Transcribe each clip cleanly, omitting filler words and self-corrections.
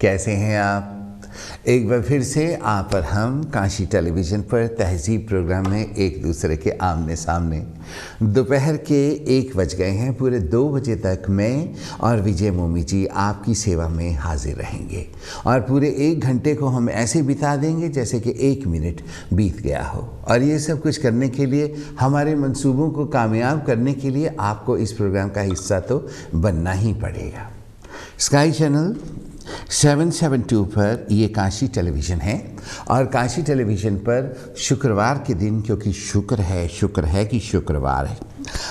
कैसे हैं आप? एक बार फिर से आप और हम काशी टेलीविज़न पर तहज़ीब प्रोग्राम में एक दूसरे के आमने सामने। दोपहर के 1 बज गए हैं। पूरे 2 बजे तक मैं और विजय मोमी जी आपकी सेवा में हाजिर रहेंगे और पूरे 1 घंटे को हम ऐसे बिता देंगे जैसे कि 1 मिनट बीत गया हो। और ये सब कुछ करने के लिए, हमारे मंसूबों को कामयाब करने के लिए आपको इस प्रोग्राम का हिस्सा तो बनना ही पड़ेगा। स्काई चैनल 772 पर ये काशी टेलीविज़न है और काशी टेलीविज़न पर शुक्रवार के दिन, क्योंकि शुक्र है कि शुक्रवार है,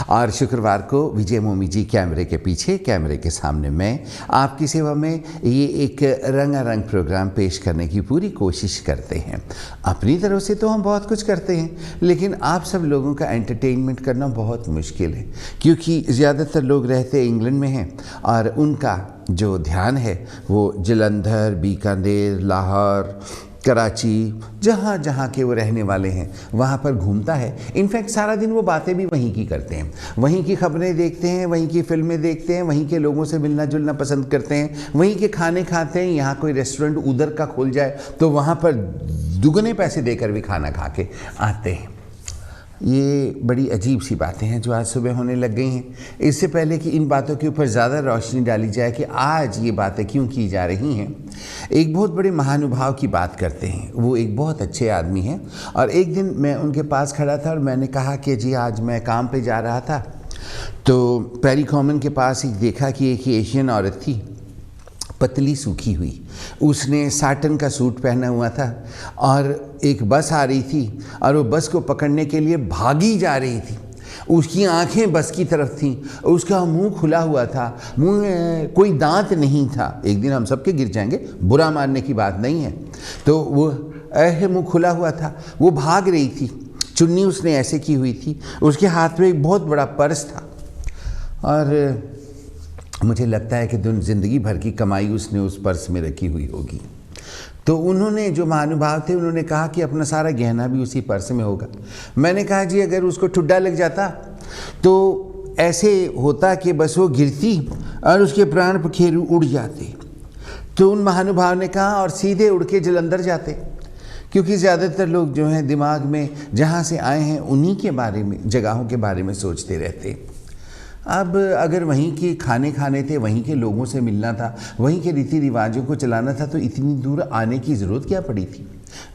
और शुक्रवार को विजय मोमी जी कैमरे के पीछे, कैमरे के सामने मैं आपकी सेवा में ये एक रंगारंग प्रोग्राम पेश करने की पूरी कोशिश करते हैं। अपनी तरफ से तो हम बहुत कुछ करते हैं, लेकिन आप सब लोगों का एंटरटेनमेंट करना बहुत मुश्किल है, क्योंकि ज़्यादातर लोग रहते इंग्लैंड में हैं और उनका जो ध्यान है वो जलंधर, बीकानेर, लाहौर, कराची, जहाँ जहाँ के वो रहने वाले हैं वहाँ पर घूमता है। इनफैक्ट सारा दिन वो बातें भी वहीं की करते हैं, वहीं की खबरें देखते हैं, वहीं की फिल्में देखते हैं, वहीं के लोगों से मिलना जुलना पसंद करते हैं, वहीं के खाने खाते हैं। यहाँ कोई रेस्टोरेंट उधर का खुल जाए तो वहाँ पर दुगने पैसे देकर भी खाना खा के आते हैं। ये बड़ी अजीब सी बातें हैं जो आज सुबह होने लग गई हैं। इससे पहले कि इन बातों के ऊपर ज़्यादा रोशनी डाली जाए कि आज ये बातें क्यों की जा रही हैं, एक बहुत बड़े महानुभाव की बात करते हैं। वो एक बहुत अच्छे आदमी हैं और एक दिन मैं उनके पास खड़ा था और मैंने कहा कि जी आज मैं काम पे जा रहा था तो पेरी कॉमन के पास ही देखा कि एक एशियन औरत थी, पतली सूखी हुई। उसने साटन का सूट पहना हुआ था और एक बस आ रही थी और वो बस को पकड़ने के लिए भागी जा रही थी। उसकी आंखें बस की तरफ थीं, उसका मुंह खुला हुआ था, मुंह में कोई दांत नहीं था। एक दिन हम सबके गिर जाएंगे, बुरा मानने की बात नहीं है। तो वो मुंह खुला हुआ था, वो भाग रही थी, चुन्नी उसने ऐसे की हुई थी, उसके हाथ में एक बहुत बड़ा पर्स था और मुझे लगता है कि ज़िंदगी भर की कमाई उसने उस पर्स में रखी हुई होगी। तो उन्होंने, जो महानुभाव थे, उन्होंने कहा कि अपना सारा गहना भी उसी पर्स में होगा। मैंने कहा जी अगर उसको ठुड्डा लग जाता तो ऐसे होता कि बस वो गिरती और उसके प्राण पखेरु उड़ जाते। तो उन महानुभाव ने कहा और सीधे उड़ के जलंधर जाते, क्योंकि ज़्यादातर लोग जो हैं दिमाग में जहाँ से आए हैं उन्हीं के बारे में, जगहों के बारे में सोचते रहते। अब अगर वहीं के खाने थे, वहीं के लोगों से मिलना था, वहीं के रीति रिवाजों को चलाना था तो इतनी दूर आने की ज़रूरत क्या पड़ी थी?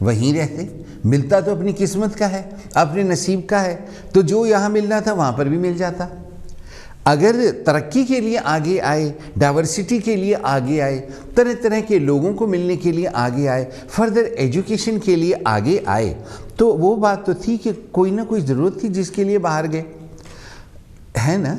वहीं रहते, मिलता तो अपनी किस्मत का है, अपने नसीब का है, तो जो यहाँ मिलना था वहाँ पर भी मिल जाता। अगर तरक्की के लिए आगे आए, डाइवर्सिटी के लिए आगे आए, तरह तरह के लोगों को मिलने के लिए आगे आए, फर्दर एजुकेशन के लिए आगे आए, तो वो बात तो थी कि कोई ना कोई ज़रूरत थी जिसके लिए बाहर गए, है ना?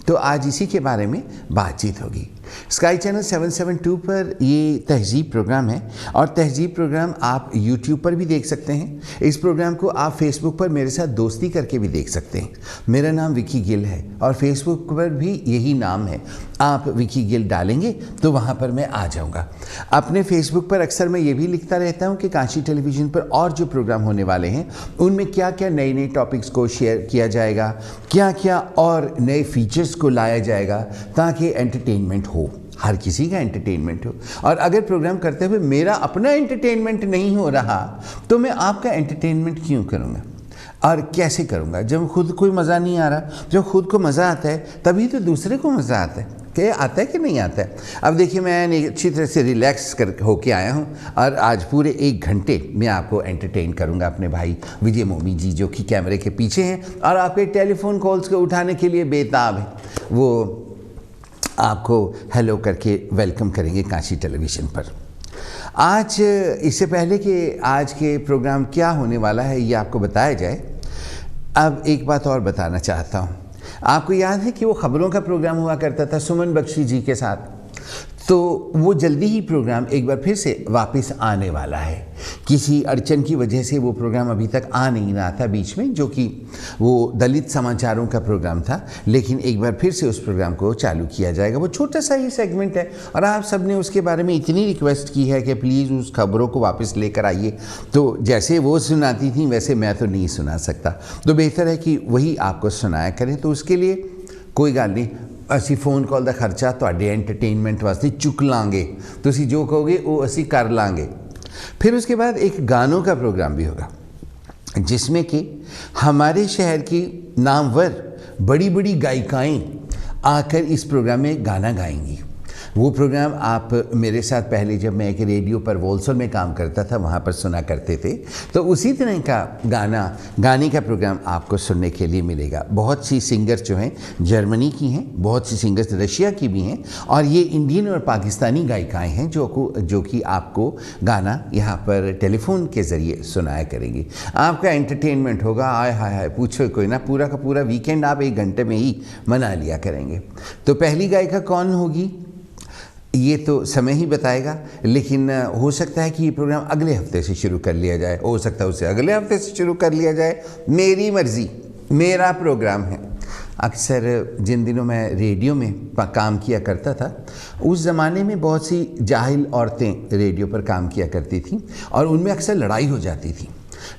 तो आज इसी के बारे में बातचीत होगी। स्काई चैनल 772 पर ये तहज़ीब प्रोग्राम है और तहज़ीब प्रोग्राम आप YouTube पर भी देख सकते हैं। इस प्रोग्राम को आप Facebook पर मेरे साथ दोस्ती करके भी देख सकते हैं। मेरा नाम विकी गिल है और Facebook पर भी यही नाम है। आप विकी गिल डालेंगे तो वहाँ पर मैं आ जाऊँगा। अपने Facebook पर अक्सर मैं ये भी लिखता रहता हूँ कि काशी टेलीविज़न पर और जो प्रोग्राम होने वाले हैं उनमें क्या क्या नए नए टॉपिक्स को शेयर किया जाएगा, क्या क्या और नए फीचर्स को लाया जाएगा ताकि एंटरटेनमेंट हो, हर किसी का एंटरटेनमेंट हो। और अगर प्रोग्राम करते हुए मेरा अपना एंटरटेनमेंट नहीं हो रहा तो मैं आपका एंटरटेनमेंट क्यों करूँगा और कैसे करूँगा? जब खुद कोई मज़ा नहीं आ रहा, जब खुद को मज़ा आता है तभी तो दूसरे को मज़ा आता है। क्या आता है कि नहीं आता है? अब देखिए, मैं अच्छी तरह से रिलैक्स कर होके आया हूँ और आज पूरे 1 घंटे मैं आपको एंटरटेन करूँगा अपने भाई विजय मोमी जी, जो कि कैमरे के पीछे हैं और आपके टेलीफोन कॉल्स को उठाने के लिए बेताब है। वो आपको हेलो करके वेलकम करेंगे काशी टेलीविज़न पर। आज, इससे पहले कि आज के प्रोग्राम क्या होने वाला है ये आपको बताया जाए, अब एक बात और बताना चाहता हूँ। आपको याद है कि वो ख़बरों का प्रोग्राम हुआ करता था सुमन बख्शी जी के साथ, तो वो जल्दी ही प्रोग्राम एक बार फिर से वापस आने वाला है। किसी अड़चन की वजह से वो प्रोग्राम अभी तक आ नहीं रहा था बीच में, जो कि वो दलित समाचारों का प्रोग्राम था, लेकिन एक बार फिर से उस प्रोग्राम को चालू किया जाएगा। वो छोटा सा ही सेगमेंट है और आप सब ने उसके बारे में इतनी रिक्वेस्ट की है कि प्लीज़ उस खबरों को वापस लेकर आइए। तो जैसे वो सुनाती थी वैसे मैं तो नहीं सुना सकता, तो बेहतर है कि वही आपको सुनाया करें। तो उसके लिए कोई गाल नहीं, ਅਸੀਂ फ़ोन कॉल ਦਾ ਖਰਚਾ ਤੁਹਾਡੇ एंटरटेनमेंट वास्ते चुक लांगे, तुसी जो कहोगे वो असी कर लांगे। फिर उसके बाद एक गानों का प्रोग्राम भी होगा जिसमें कि हमारे शहर की नामवर बड़ी बड़ी गायिकाएँ आकर इस प्रोग्राम में गाना गाएंगी। वो प्रोग्राम आप मेरे साथ पहले जब मैं एक रेडियो पर वोलसोल में काम करता था वहाँ पर सुना करते थे, तो उसी तरह का गाने का प्रोग्राम आपको सुनने के लिए मिलेगा। बहुत सी सिंगर्स जो हैं जर्मनी की हैं, बहुत सी सिंगर्स रशिया की भी हैं, और ये इंडियन और पाकिस्तानी गायिकाएँ हैं जो कि आपको गाना यहाँ पर टेलीफोन के ज़रिए सुनाया करेंगी। आपका एंटरटेनमेंट होगा, आय हाय हाय पूछो कोई ना, पूरा का पूरा वीकेंड आप 1 घंटे में ही मना लिया करेंगे। तो पहली गायिका कौन होगी ये तो समय ही बताएगा, लेकिन हो सकता है कि ये प्रोग्राम अगले हफ्ते से शुरू कर लिया जाए, हो सकता है उसे अगले हफ्ते से शुरू कर लिया जाए, मेरी मर्ज़ी, मेरा प्रोग्राम है। अक्सर जिन दिनों मैं रेडियो में काम किया करता था उस ज़माने में बहुत सी जाहिल औरतें रेडियो पर काम किया करती थीं और उनमें अक्सर लड़ाई हो जाती थी।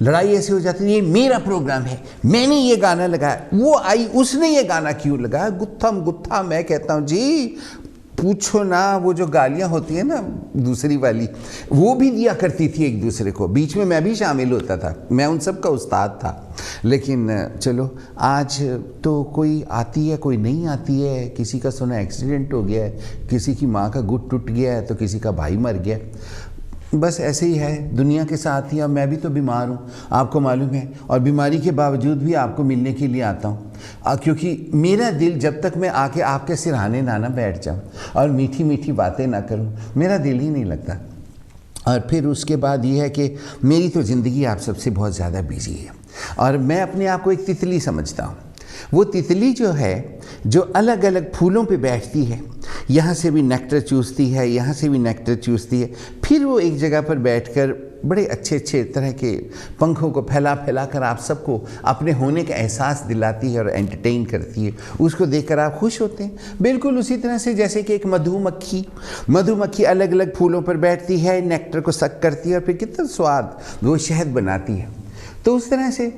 लड़ाई ऐसी हो जाती थी, ये मेरा प्रोग्राम है, मैंने ये गाना लगाया, वो आई उसने ये गाना क्यों लगाया, गुत्थम गुत्था। मैं कहता हूँ जी पूछो ना, वो जो गालियाँ होती हैं ना दूसरी वाली, वो भी दिया करती थी एक दूसरे को, बीच में मैं भी शामिल होता था, मैं उन सब का उस्ताद था। लेकिन चलो आज तो कोई आती है कोई नहीं आती है, किसी का सुना एक्सीडेंट हो गया है, किसी की माँ का गुट टूट गया है, तो किसी का भाई मर गया, बस ऐसे ही है दुनिया के साथ ही। अब मैं भी तो बीमार हूँ, आपको मालूम है, और बीमारी के बावजूद भी आपको मिलने के लिए आता हूँ, क्योंकि मेरा दिल जब तक मैं आके आपके सिरहाने ना बैठ जाऊँ और मीठी मीठी बातें ना करूँ, मेरा दिल ही नहीं लगता। और फिर उसके बाद ये है कि मेरी तो ज़िंदगी आप सबसे बहुत ज़्यादा बिजी है और मैं अपने आप को एक तितली समझता हूँ। वो तितली जो है, जो अलग अलग फूलों पे बैठती है, यहाँ से भी नेक्टर चूसती है, यहाँ से भी नेक्टर चूसती है, फिर वो एक जगह पर बैठकर बड़े अच्छे अच्छे तरह के पंखों को फैला फैला कर आप सबको अपने होने का एहसास दिलाती है और एंटरटेन करती है। उसको देखकर आप खुश होते हैं, बिल्कुल उसी तरह से जैसे कि एक मधुमक्खी अलग अलग फूलों पर बैठती है, नेक्टर को सक करती है और फिर कितना स्वाद वो शहद बनाती है। तो उस तरह से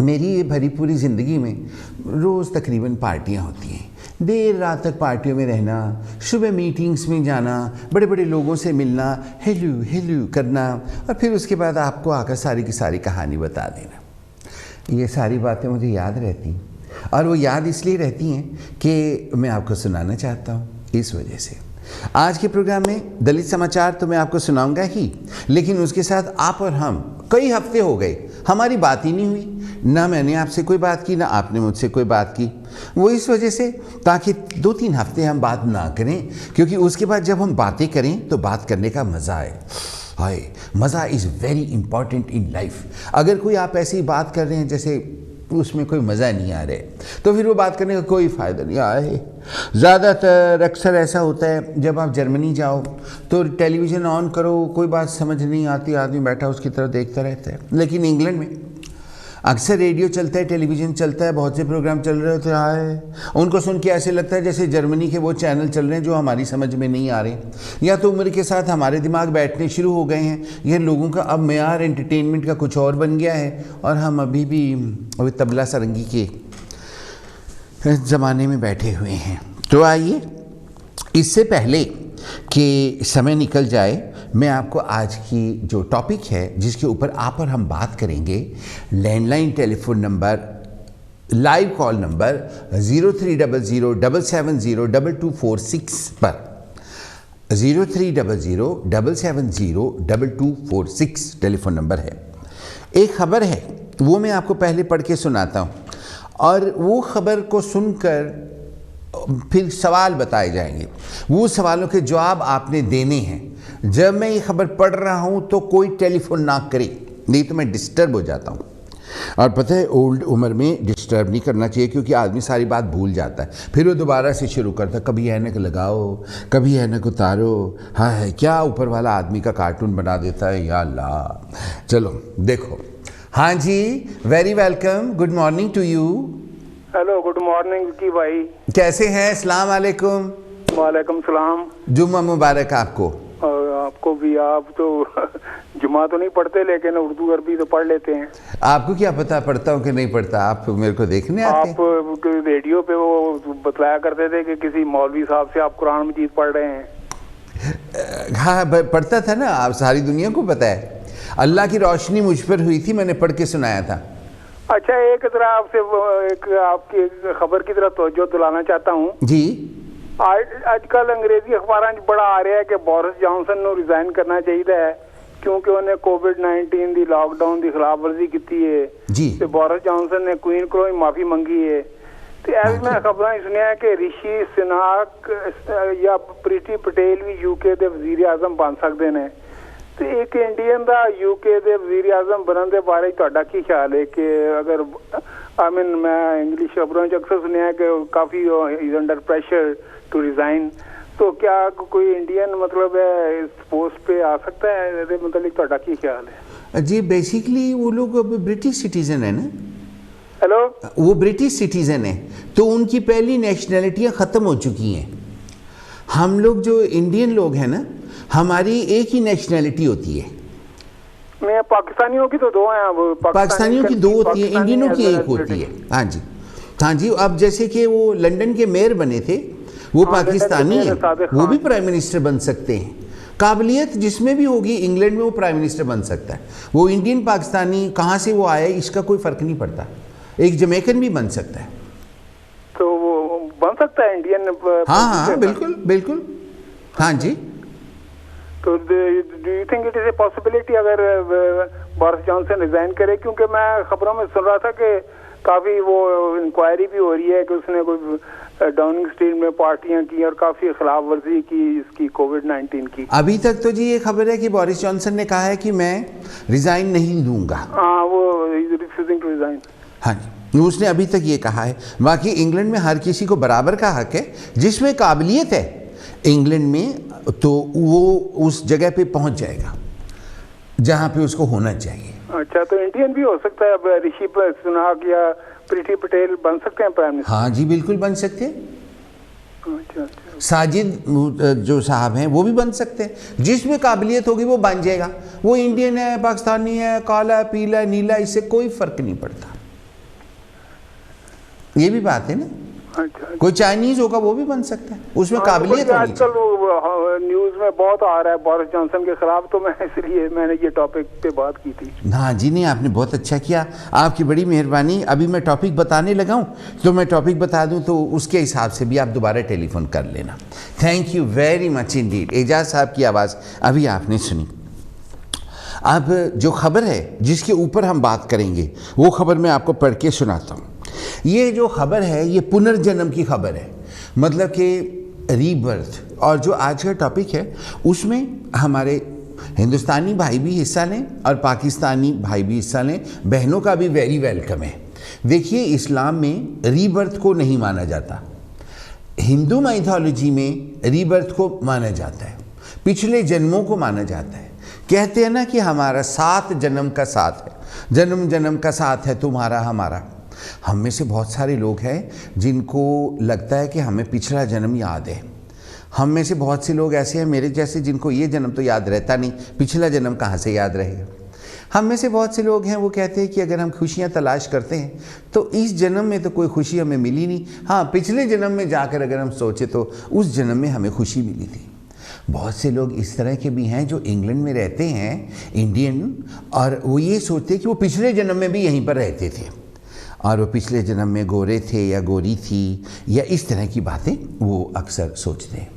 मेरी ये भरी पूरी ज़िंदगी में रोज़ तकरीबन पार्टियाँ होती हैं, देर रात तक पार्टियों में रहना, सुबह मीटिंग्स में जाना, बड़े बड़े लोगों से मिलना, हेलो हेलो करना, और फिर उसके बाद आपको आकर सारी की सारी कहानी बता देना। ये सारी बातें मुझे याद रहती हैं, और वो याद इसलिए रहती हैं कि मैं आपको सुनाना चाहता हूँ। इस वजह से आज के प्रोग्राम में दलित समाचार तो मैं आपको सुनाऊंगा ही, लेकिन उसके साथ आप और हम, कई हफ्ते हो गए हमारी बात ही नहीं हुई, ना मैंने आपसे कोई बात की ना आपने मुझसे कोई बात की। वो इस वजह से ताकि 2-3 हफ्ते हम बात ना करें, क्योंकि उसके बाद जब हम बातें करें तो बात करने का मज़ा आए। हाय, मज़ा is very important in life. अगर कोई आप ऐसी बात कर रहे हैं जैसे उसमें कोई मज़ा नहीं आ रहा है, तो फिर वो बात करने का कोई फ़ायदा नहीं आए। ज़्यादातर अक्सर ऐसा होता है जब आप जर्मनी जाओ तो टेलीविज़न ऑन करो, कोई बात समझ नहीं आती, आदमी बैठा उसकी तरफ देखता रहता है। लेकिन इंग्लैंड में अक्सर रेडियो चलता है, टेलीविज़न चलता है, बहुत से प्रोग्राम चल रहे होते हैं, उनको सुन के ऐसे लगता है जैसे जर्मनी के वो चैनल चल रहे हैं जो हमारी समझ में नहीं आ रहे, या तो उम्र के साथ हमारे दिमाग बैठने शुरू हो गए हैं, यह लोगों का अब मेयार एंटरटेनमेंट का कुछ और बन गया है, और हम अभी भी तबला सारंगी के ज़माने में बैठे हुए हैं। तो आइए, इससे पहले कि समय निकल जाए, मैं आपको आज की जो टॉपिक है जिसके ऊपर आप और हम बात करेंगे, landline telephone number, live call number 0300770246 पर, 0300770246 टेलीफोन नंबर है। एक ख़बर है, वो मैं आपको पहले पढ़ के सुनाता हूँ, और वो ख़बर को सुनकर फिर सवाल बताए जाएंगे, वो सवालों के जवाब आपने देने हैं। जब मैं ये खबर पढ़ रहा हूँ तो कोई टेलीफोन ना करे, नहीं तो मैं डिस्टर्ब हो जाता हूँ। और पता है, ओल्ड उम्र में डिस्टर्ब नहीं करना चाहिए, क्योंकि आदमी सारी बात भूल जाता है, फिर वो दोबारा से शुरू करता है, कभी ऐनक लगाओ, कभी ऐनक उतारो, हाँ है क्या ऊपर वाला आदमी का कार्टून बना देता है, या अल्लाह। चलो देखो, हाँ जी, very welcome, good morning to you. Hello, good morning Vicky भाई, कैसे हैं? अस्सलाम वालेकुम। वालेकुम सलाम। जुम्मा मुबारक आपको। और आपको भी, आप तो जुमा तो नहीं पढ़ते लेकिन उर्दू अरबी तो पढ़ लेते हैं। आपको क्या पता पढ़ता हूँ कि नहीं पढ़ता? आप मेरे को देखने आते हैं। आप रेडियो पे वो बतलाया करते थे कि किसी मौलवी साहब से आप कुरान मजीद पढ़ रहे हैं। हाँ, पढ़ता था ना। आप सारी दुनिया को पता है, अल्लाह की रोशनी मुझ पर हुई थी, मैंने पढ़ के सुनाया था। अच्छा, एक तरह आपसे एक आपकी खबर की तरफ तवज्जो दिलाना चाहता हूँ जी। आजकल अंग्रेजी अखबार बड़ा आ रहा है कि बोरिस जॉनसन ਨੂੰ रिजाइन करना चाहिए क्योंकि उन्हें कोविड-19 ਦੀ लॉकडाउन ਦੀ ਖਿਲਾਫਵਰਜ਼ੀ ਕੀਤੀ ਹੈ जी। ਤੇ बोरिस जॉनसन ने क्वीन ਕੋਲੋਂ माफी मंगी है। ਤੇ ਐਵੇਂ ਮੈਂ ਖਬਰਾਂ ਸੁਣਿਆ ਕਿ ਰਿਸ਼ੀ ਸੁਨਾਕ ਜਾਂ ਪ੍ਰੀਤੀ ਪਟੇਲ ਵੀ यूके ਦੇ ਵਜ਼ੀਰ ਆਜ਼ਮ ਬਣ ਸਕਦੇ ਨੇ। ਤੇ ਇੱਕ ਇੰਡੀਅਨ ਦਾ यूके ਦੇ ਵਜ਼ੀਰ ਆਜ਼ਮ ਬਣਨ ਦੇ ਬਾਰੇ ਤੁਹਾਡਾ ਕੀ ਖਿਆਲ ਹੈ ਕਿ ਅਗਰ मैं इंग्लिश खबरों में अक्सर सुना है कि काफी is under pressure to resign, तो क्या कोई इंडियन मतलब है इस पोस्ट पे आ सकता है? मतलब ਤੁਹਾਡਾ ਕੀ ख्याल है? जी, बेसिकली वो लोग अब ब्रिटिश सिटीजन है ना। हेलो, वो ब्रिटिश सिटीजन है तो उनकी पहली नेशनैलिटियाँ ख़त्म हो चुकी हैं। हम लोग जो इंडियन लोग हैं ना, हमारी एक ही नेशनैलिटी होती है। मैं पाकिस्तानियों की तो दो हैं। अब पाकिस्तानियों की दो होती है, इंडियनों की एक होती है। हाँ जी, हाँ जी। अब जैसे कि वो लंदन के मेयर बने थे, वो पाकिस्तानी है, वो भी प्राइम मिनिस्टर बन सकते हैं। काबिलियत जिसमें भी होगी, इंग्लैंड में वो प्राइम मिनिस्टर बन सकता है। वो इंडियन पाकिस्तानी कहाँ से वो आए इसका कोई फ़र्क नहीं पड़ता। एक जमैकन भी बन सकता है। तो वो बन सकता है इंडियन? हाँ हाँ, बिल्कुल बिल्कुल, हाँ जी। तो do you think it is a possibility अगर बोरिस जॉनसन रिजाइन करे? क्योंकि मैं खबरों में सुन रहा था कि काफी वो इंक्वायरी भी हो रही है कि उसने कोई डाउनिंग स्ट्रीट में पार्टियां की और काफी खिलाफ वर्जी की इसकी कोविड-19 की। अभी तक तो जी ये खबर है कि बोरिस जॉनसन ने कहा है कि मैं रिजाइन नहीं दूंगा। हाँ, वो रिफ्यूजिंग टू रिजाइन। हाँ जी, उसने अभी तक ये कहा है। बाकी इंग्लैंड में हर किसी को बराबर का हक है, जिसमें काबिलियत है इंग्लैंड में तो वो उस जगह पे पहुंच जाएगा जहां पे उसको होना चाहिए। अच्छा, तो इंडियन भी हो सकता है? अब ऋषि सुनाक या प्रीति पटेल बन सकते हैं प्राइम मिनिस्टर? हाँ जी, बिल्कुल बन सकते हैं। अच्छा अच्छा। साजिद जो साहब हैं वो भी बन सकते हैं। जिसमें काबिलियत होगी वो बन जाएगा। वो इंडियन है, पाकिस्तानी है, काला पीला नीला, इससे कोई फर्क नहीं पड़ता। ये भी बात है ना। अच्छा, कोई चाइनीज होगा वो भी बन सकता है, उसमें काबिलियत होनी चाहिए। आजकल न्यूज में बहुत आ रहा है बोरिस जॉनसन के खिलाफ, तो मैं इसलिए मैंने ये टॉपिक पे बात की थी। हाँ जी, नहीं आपने बहुत अच्छा किया, आपकी बड़ी मेहरबानी। अभी मैं टॉपिक बताने लगा हूँ तो मैं टॉपिक बता दूँ तो उसके हिसाब से भी आप दोबारा टेलीफोन कर लेना। Thank you very much indeed. Ejaz साहब की आवाज़ अभी आपने सुनी। अब जो खबर है जिसके ऊपर हम बात करेंगे वो खबर मैं आपको पढ़ के सुनाता हूँ। ये जो खबर है ये पुनर्जन्म की खबर है, मतलब कि रीबर्थ। और जो आज का टॉपिक है उसमें हमारे हिंदुस्तानी भाई भी हिस्सा लें और पाकिस्तानी भाई भी हिस्सा लें। बहनों का भी वेरी वेलकम है। देखिए, इस्लाम में रीबर्थ को नहीं माना जाता, हिंदू माइथोलॉजी में रीबर्थ को माना जाता है, पिछले जन्मों को माना जाता है। कहते हैं ना कि हमारा 7 जन्म का साथ है, जन्म जन्म का साथ है तुम्हारा हमारा। हम में से बहुत सारे लोग हैं जिनको लगता है कि हमें पिछला जन्म याद है। हम में से बहुत से लोग ऐसे हैं मेरे जैसे जिनको ये जन्म तो याद रहता नहीं, पिछला जन्म कहाँ से याद रहेगा। हम में से बहुत से लोग हैं वो कहते हैं कि अगर हम खुशियाँ तलाश करते हैं तो इस जन्म में तो कोई खुशी हमें मिली नहीं, हाँ पिछले जन्म में जाकर अगर हम सोचे तो उस जन्म में हमें खुशी मिली थी। बहुत से लोग इस तरह के भी हैं जो इंग्लैंड में रहते हैं, इंडियन, और वो ये सोचते हैं कि वो पिछले जन्म में भी यहीं पर रहते थे और वो पिछले जन्म में गोरे थे या गोरी थी या इस तरह की बातें वो अक्सर सोचते हैं।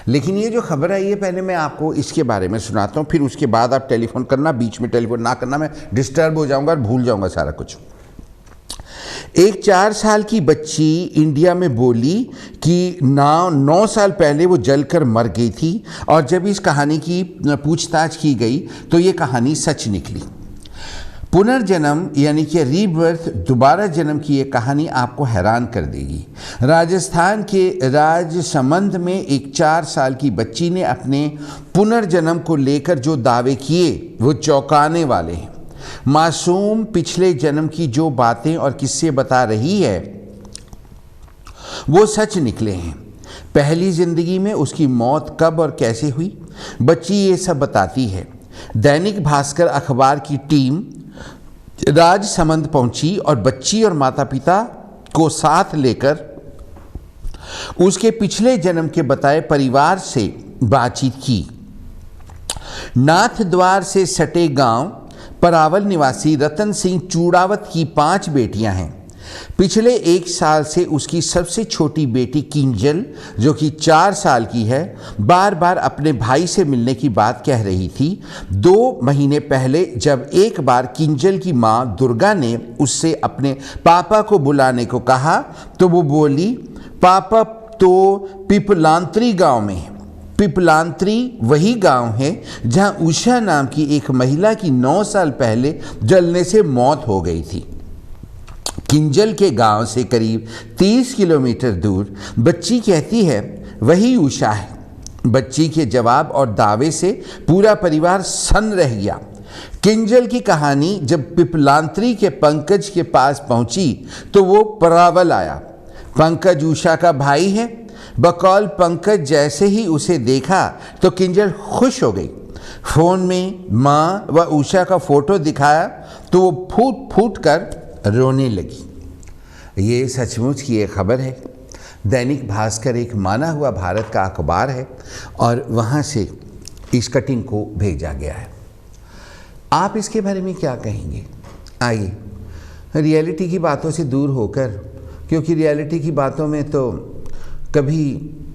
लेकिन ये जो खबर आई है पहले मैं आपको इसके बारे में सुनाता हूँ, फिर उसके बाद आप टेलीफोन करना, बीच में टेलीफोन ना करना, मैं डिस्टर्ब हो जाऊँगा और भूल जाऊँगा सारा कुछ। एक 4 साल की बच्ची इंडिया में बोली कि 9 साल पहले वो जलकर मर गई थी और जब इस कहानी की पूछताछ की गई तो ये कहानी सच निकली। पुनर्जन्म यानी कि रीबर्थ, दोबारा जन्म की ये कहानी आपको हैरान कर देगी। राजस्थान के राजसमंद में एक 4 साल की बच्ची ने अपने पुनर्जन्म को लेकर जो दावे किए वो चौंकाने वाले हैं। मासूम पिछले जन्म की जो बातें और किस्से बता रही है वो सच निकले हैं। पहली जिंदगी में उसकी मौत कब और कैसे हुई, बच्ची ये सब बताती है। दैनिक भास्कर अखबार की टीम राजसमंद पहुंची और बच्ची और माता पिता को साथ लेकर उसके पिछले जन्म के बताए परिवार से बातचीत की। नाथ द्वार से सटे गांव परावल निवासी रतन सिंह चूड़ावत की 5 बेटियां हैं। पिछले 1 साल से उसकी सबसे छोटी बेटी किंजल, जो कि 4 साल की है, बार बार अपने भाई से मिलने की बात कह रही थी। 2 महीने पहले जब एक बार किंजल की मां दुर्गा ने उससे अपने पापा को बुलाने को कहा तो वो बोली, पापा तो पिपलांत्री गांव में है। पिपलांत्री वही गांव है जहां उषा नाम की एक महिला की 9 साल पहले जलने से मौत हो गई थी। किंजल के गांव से करीब 30 किलोमीटर दूर बच्ची कहती है वही उषा है। बच्ची के जवाब और दावे से पूरा परिवार सन्न रह गया। किंजल की कहानी जब पिपलांत्री के पंकज के पास पहुंची तो वो परावल आया। पंकज उषा का भाई है। बकौल पंकज जैसे ही उसे देखा तो किंजल खुश हो गई। फोन में माँ व उषा का फोटो दिखाया तो वो फूट फूट कर रोने लगी। ये सचमुच की एक खबर है। दैनिक भास्कर एक माना हुआ भारत का अखबार है और वहाँ से इस कटिंग को भेजा गया है। आप इसके बारे में क्या कहेंगे? आइए रियलिटी की बातों से दूर होकर, क्योंकि रियलिटी की बातों में तो कभी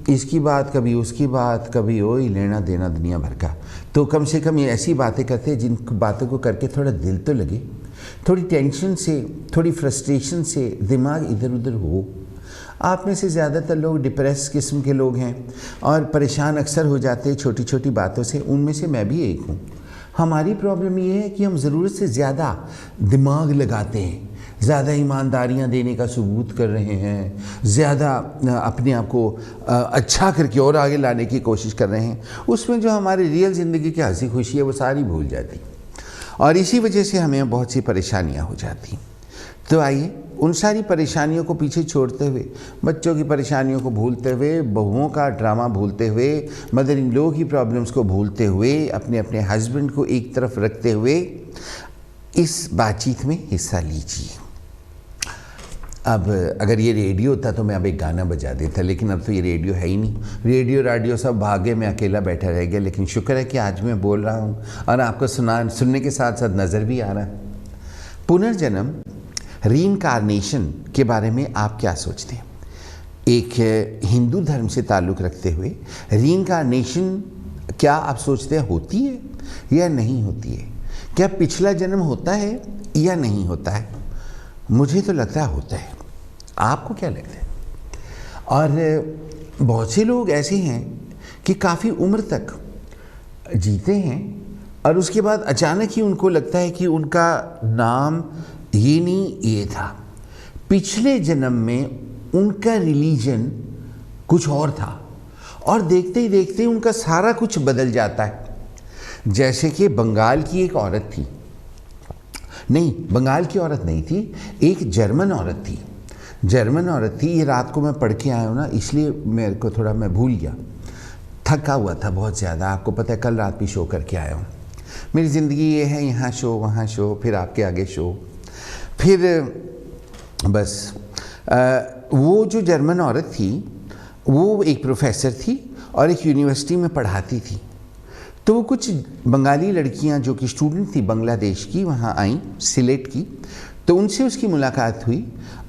इसकी बात, कभी उसकी बात, कभी वही लेना देना दुनिया भर का, तो कम से कम ये ऐसी बातें करते हैं जिन बातों को करके थोड़ा दिल तो लगे, थोड़ी टेंशन से, थोड़ी फ्रस्ट्रेशन से दिमाग इधर उधर हो। आप में से ज़्यादातर लोग डिप्रेस किस्म के लोग हैं और परेशान अक्सर हो जाते हैं छोटी छोटी बातों से। उनमें से मैं भी एक हूँ। हमारी प्रॉब्लम ये है कि हम ज़रूरत से ज़्यादा दिमाग लगाते हैं, ज़्यादा ईमानदारियाँ देने का सबूत कर रहे हैं, ज़्यादा अपने आप को अच्छा करके और आगे लाने की कोशिश कर रहे हैं। उसमें जो हमारी रियल ज़िंदगी की हंसी खुशी है वो सारी भूल जाती और इसी वजह से हमें बहुत सी परेशानियाँ हो जाती। तो आइए उन सारी परेशानियों को पीछे छोड़ते हुए, बच्चों की परेशानियों को भूलते हुए, बहुओं का ड्रामा भूलते हुए, मदर इन लॉ की प्रॉब्लम्स को भूलते हुए, अपने अपने हस्बैंड को एक तरफ रखते हुए इस बातचीत में हिस्सा लीजिए। अब अगर ये रेडियो होता तो मैं अब एक गाना बजा देता, लेकिन अब तो ये रेडियो है ही नहीं। रेडियो राडियो सब भागे, मैं अकेला बैठा रह गया। लेकिन शुक्र है कि आज मैं बोल रहा हूँ और आपको सुनने के साथ साथ नज़र भी आ रहा है। पुनर्जन्म, रीइंकार्नेशन के बारे में आप क्या सोचते हैं? एक हिंदू धर्म से ताल्लुक़ रखते हुए रीइंकार्नेशन क्या आप सोचते हैं होती है या नहीं होती है? क्या पिछला जन्म होता है या नहीं होता है? मुझे तो लगता है होता है। आपको क्या लगता है? और बहुत से लोग ऐसे हैं कि काफ़ी उम्र तक जीते हैं और उसके बाद अचानक ही उनको लगता है कि उनका नाम ये नहीं ये था, पिछले जन्म में उनका रिलीजन कुछ और था और देखते ही देखते उनका सारा कुछ बदल जाता है। जैसे कि बंगाल की एक औरत थी, नहीं बंगाल की औरत नहीं थी, एक जर्मन औरत थी। जर्मन औरत थी। ये रात को मैं पढ़ के आया हूँ ना, इसलिए मेरे को थोड़ा मैं भूल गया, थका हुआ था बहुत ज़्यादा। आपको पता है कल रात भी शो करके आया हूँ। मेरी ज़िंदगी ये है, यहाँ शो वहाँ शो, फिर आपके आगे शो, फिर बस वो जो जर्मन औरत थी वो एक प्रोफेसर थी और एक यूनिवर्सिटी में पढ़ाती थी। तो वो कुछ बंगाली लड़कियां जो कि स्टूडेंट थी बांग्लादेश की वहाँ आईं, सिलेट की। तो उनसे उसकी मुलाकात हुई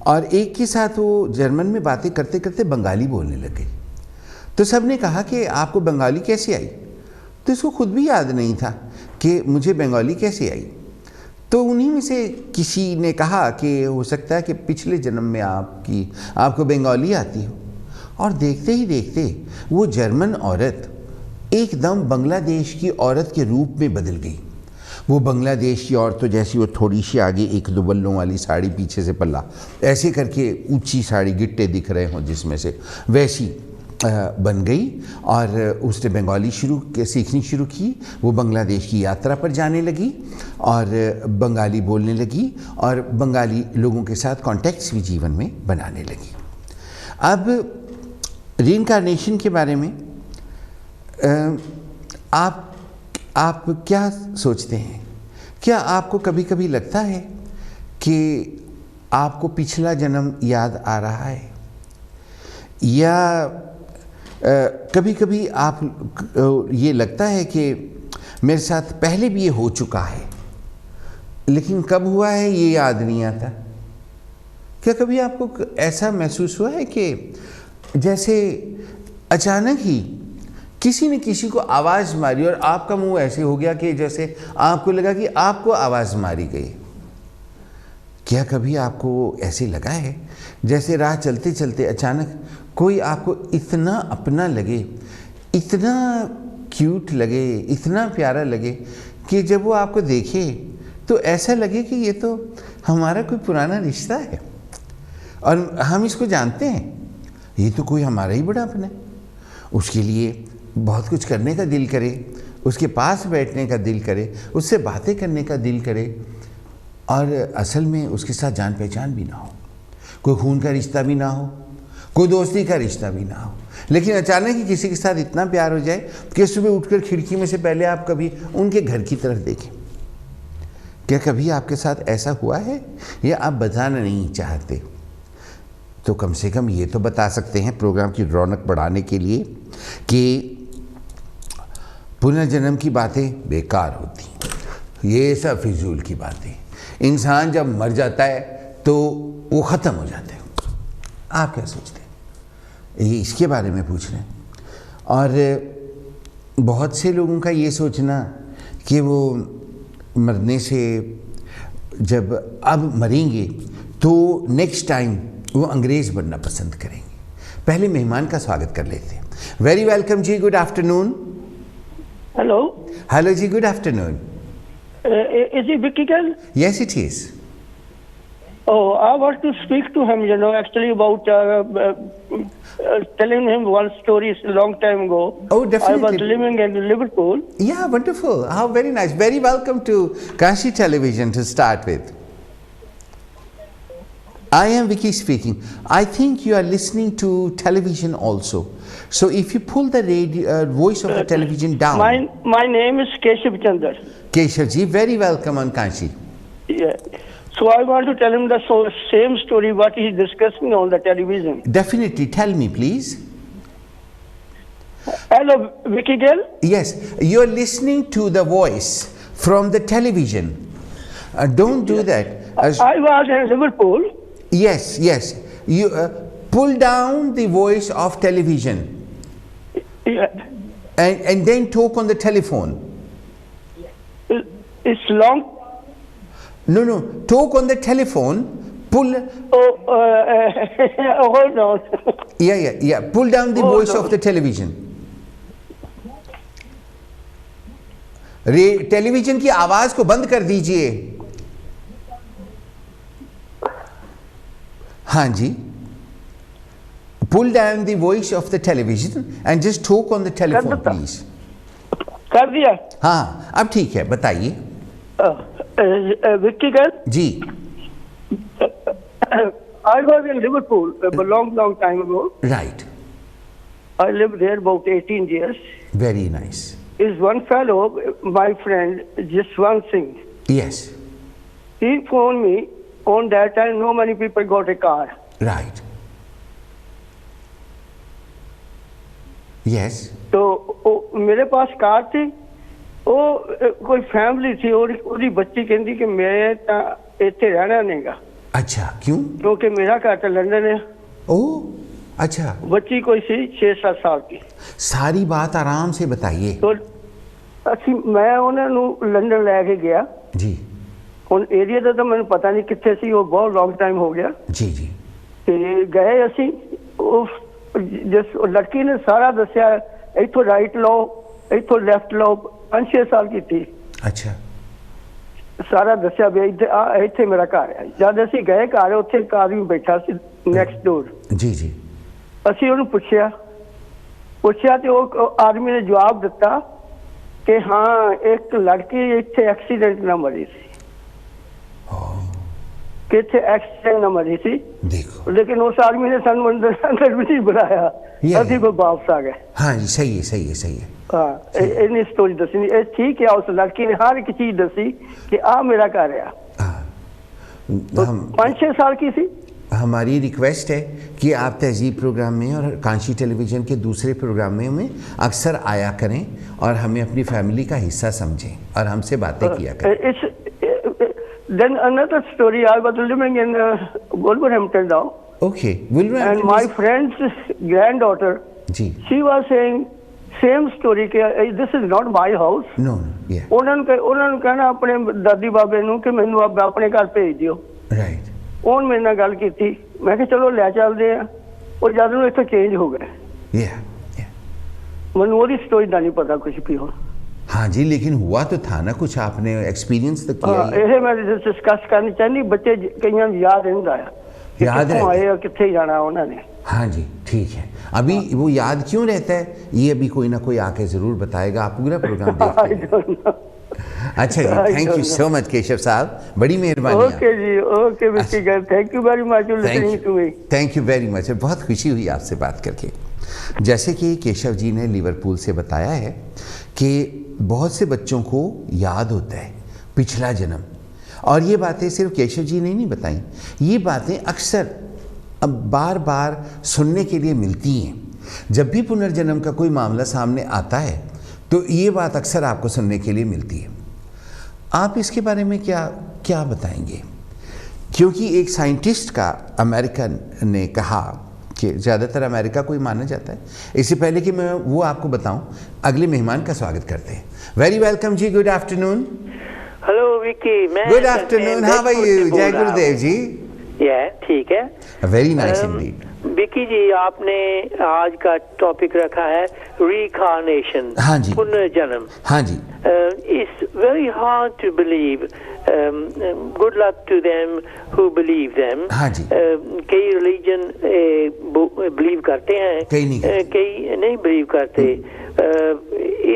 और एक के साथ वो जर्मन में बातें करते करते बंगाली बोलने लग गई। तो सब ने कहा कि आपको बंगाली कैसे आई? तो इसको खुद भी याद नहीं था कि मुझे बंगाली कैसे आई। तो उन्हीं में से किसी ने कहा कि हो सकता है कि पिछले जन्म में आपको बंगाली आती हो। और देखते ही देखते वो जर्मन औरत एकदम बांग्लादेश की औरत के रूप में बदल गई। वो बांग्लादेश की औरत तो जैसी वो थोड़ी सी आगे एक दो बल्लों वाली साड़ी, पीछे से पल्ला, ऐसे करके ऊंची साड़ी, गिट्टे दिख रहे हों जिसमें से, वैसी बन गई और उसने बंगाली सीखनी शुरू की। वो बांग्लादेश की यात्रा पर जाने लगी और बंगाली बोलने लगी और बंगाली लोगों के साथ कॉन्टैक्ट्स भी जीवन में बनाने लगी। अब रीइंकार्नेशन के बारे में आप क्या सोचते हैं? क्या आपको कभी कभी लगता है कि आपको पिछला जन्म याद आ रहा है, या कभी कभी आप ये लगता है कि मेरे साथ पहले भी ये हो चुका है, लेकिन कब हुआ है ये याद नहीं आता? क्या कभी आपको ऐसा महसूस हुआ है कि जैसे अचानक ही किसी ने किसी को आवाज़ मारी और आपका मुंह ऐसे हो गया कि जैसे आपको लगा कि आपको आवाज़ मारी गई? क्या कभी आपको ऐसे लगा है जैसे राह चलते चलते अचानक कोई आपको इतना अपना लगे, इतना क्यूट लगे, इतना प्यारा लगे कि जब वो आपको देखे तो ऐसा लगे कि ये तो हमारा कोई पुराना रिश्ता है और हम इसको जानते हैं, ये तो कोई हमारा ही बड़ापन है। उसके लिए बहुत कुछ करने का दिल करे, उसके पास बैठने का दिल करे, उससे बातें करने का दिल करे, और असल में उसके साथ जान पहचान भी ना हो, कोई खून का रिश्ता भी ना हो, कोई दोस्ती का रिश्ता भी ना हो, लेकिन अचानक ही किसी के साथ इतना प्यार हो जाए कि सुबह उठकर खिड़की में से पहले आप कभी उनके घर की तरफ देखें। क्या कभी आपके साथ ऐसा हुआ है, या आप बताना नहीं चाहते? तो कम से कम ये तो बता सकते हैं प्रोग्राम की रौनक बढ़ाने के लिए कि पुनर्जन्म की बातें बेकार होती, ये सब फिजूल की बातें। इंसान जब मर जाता है तो वो ख़त्म हो जाता है। आप क्या सोचते हैं? ये इसके बारे में पूछ रहे हैं। और बहुत से लोगों का ये सोचना कि वो मरने से जब अब मरेंगे तो नेक्स्ट टाइम वो अंग्रेज़ बनना पसंद करेंगे। पहले मेहमान का स्वागत कर लेते हैं। वेरी वेलकम जी, गुड आफ्टरनून। हेलो। हेलो जी, good afternoon. Is he Vicky Gal? Yes, it is. Oh, I want to speak to him, actually about telling him one story a long time ago. Oh, definitely. I was living in Liverpool. Yeah, wonderful. How very nice. Very welcome to Kashi Television to start with. I am Vicky speaking. I think you are listening to television also. So if you pull the radio, voice of the television down. My name is Keshav Chandar. Keshav ji, very welcome on Kashi. Yeah. So I want to tell him the same story what he is discussing on the television. Definitely. Tell me, please. Hello, Vicky Gal? Yes. You are listening to the voice from the television. Don't do that. I was in Liverpool. Yes, yes. You pull down the voice of television. Yeah. And then talk on the telephone. It's long. No. Talk on the telephone. Pull. Hold on. Yeah. Pull down the voice of the television. Television की आवाज को बंद कर दीजिए। हाँ जी। Pull down the voice of the television and just talk on the telephone, please. कर दिया? हाँ, अब ठीक है, बताइए। विक्की गर्ल? जी। I was in Liverpool a long time ago. Right. I lived there about 18 years. Very nice. Is one fellow, my friend, Jaswant Singh. Yes. He phoned me on that time. No many people got a car. Right. Yes. तो मेरे पास car थी, वो कोई family थी और उसकी बच्ची कहती कि मैं इतने रहना नहींगा। अच्छा, क्यों? क्योंकि मेरा घर तो लंदन है। ओह, अच्छा। बच्ची कोई सी 6-7 साल की। सारी बात आराम से बताइए। तो मैं उन्हें लंदन लेके गया जी। उन एरिया का तो मैंने पता नहीं कितने सी, वो बहुत लॉन्ग टाइम हो गया जी जी। ते गए असी, जिस लड़की ने सारा दसिया, इथों राइट लो, इथों लेफ्ट लो, 5-6 साल की थी। अच्छा। सारा दसिया भी इतने मेरा घर है। जब असी गए घर, उत्थे एक आदमी बैठा सी नेक्स्ट डोर। जी जी। असी उन्हें पूछया तो वो आदमी ने जवाब दिता कि हाँ, एक लड़की इतने एक्सीडेंट ना मरी सी। कि इतने एक्सीडेंट ना मरी थी, देखो लेकिन उस आदमी ने सानू अंदर भी नहीं बुलाया, अभी को वापस आ गए। हाँ जी, सही है, सही है, सही है। हाँ, इन्नी स्टोरी दसी नहीं ठीक है, उस लड़की ने हर एक चीज दसी कि आ मेरा घर है। तो 5-6 साल की थी। हमारी रिक्वेस्ट है कि आप तहजीब प्रोग्राम में और कांशी टेलीविज़न के दूसरे प्रोग्रामों में अक्सर आया करें और हमें अपनी फैमिली का हिस्सा समझें और हमसे बातें किया करें। Then another story, I was living in Wolverhampton now. Okay, Wolverhampton. And my friend's granddaughter, ji, she was saying same story कि this is not my house. no, yeah, उन्होंने कहना अपने दादी बाबे नू कि मैनू अपने घर भेज दियो। right, उन्होंने मेरे नाल गल कीती, मैं कहा चलो ले चलते हैं, और जद नू इत्थे चेंज हो गए। yeah, yeah. मैनू ओदी स्टोरी दा नहीं पता कुछ भी हो। हाँ जी, लेकिन हुआ तो था ना कुछ, आपने एक्सपीरियंस तो किया ही है। ये मैं डिस्कस करनी चाहनी, बच्चे कईयां नूं याद रहिंदा है, याद कित्थों रहता आए और कित्थे जाना उन्होंने। हाँ जी, ठीक है। अभी वो याद क्यों रहता है, ये अभी कोई ना कोई आके ज़रूर बताएगा। आप पूरा प्रोग्राम देखते हैं। अच्छा जी, thank you so much Keshav साहब, बड़ी मेहरबानी। ओके जी, okay mister girl, thank you very much listening to me. Thank you very much, बहुत खुशी हुई आपसे बात करके। जैसे कि केशव जी ने लिवरपूल से बताया है कि बहुत से बच्चों को याद होता है पिछला जन्म, और ये बातें सिर्फ केशव जी ने नहीं बताई, ये बातें अक्सर अब बार बार सुनने के लिए मिलती हैं। जब भी पुनर्जन्म का कोई मामला सामने आता है तो ये बात अक्सर आपको सुनने के लिए मिलती है। आप इसके बारे में क्या क्या बताएंगे? क्योंकि एक साइंटिस्ट का अमेरिकन ने कहा कि ज़्यादातर अमेरिका को ही माना जाता है। इससे पहले कि मैं वो आपको बताऊं, अगले मेहमान का स्वागत करते हैं। वेरी वेलकम जी, गुड आफ्टरनून। हेलो विकी, मैं good afternoon, how are you? जय गुरुदेव जी। ठीक है, very nice indeed. Vicky ji, आपने आज का टॉपिक रखा है रीइंकार्नेशन, हाँ जी, पुनर्जन्म। हाँ जी। It's very hard to believe, good luck to them who believe them. हाँ जी। कई रिलीजन बिलीव करते हैं, कई नहीं बिलीव करते।